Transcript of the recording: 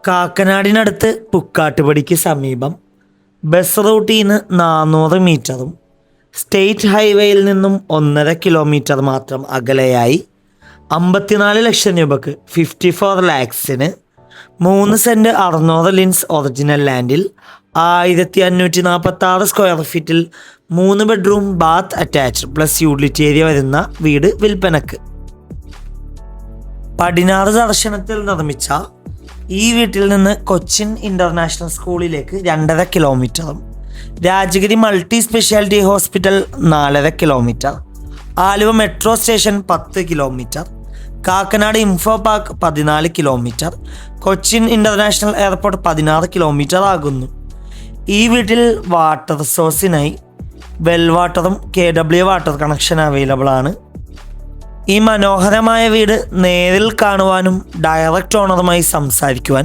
കാക്കനാടിനടുത്ത് പുക്കാട്ടുപടിക്ക് സമീപം ബസ് റൂട്ടിൽ നിന്ന് 400 മീറ്ററും സ്റ്റേറ്റ് ഹൈവേയിൽ നിന്നും 1.5 കിലോമീറ്റർ മാത്രം അകലെയായി 54 ലക്ഷം രൂപക്ക് 54 ലാക്സിന് 3 സെൻറ്റ് 600 ലിൻസ് ഒറിജിനൽ ലാൻഡിൽ 1546 സ്ക്വയർ ഫീറ്റിൽ 3 bedroom bath attached plus utility area വരുന്ന വീട് വിൽപ്പനക്ക്. പടിഞ്ഞാറ് ദർശനത്തിൽ നിർമ്മിച്ച ഈ വീട്ടിൽ നിന്ന് കൊച്ചിൻ ഇൻ്റർനാഷണൽ സ്കൂളിലേക്ക് 2.5 കിലോമീറ്ററും Rajagiri multi speciality hospital 4.5 kilometre, Aluva metro station 10 kilometre, Kakkanad info park 14 kilometre, Cochin international airport 16 kilometre ആകുന്നു. ഈ വീട്ടിൽ വാട്ടർ സോഴ്സിനായി വെൽ വാട്ടറും KW വാട്ടർ കണക്ഷൻ അവൈലബിൾ ആണ്. ഈ മനോഹരമായ വീട് നേരിൽ കാണുവാനും ഡയറക്റ്റ് ഓണറുമായി സംസാരിക്കുവാൻ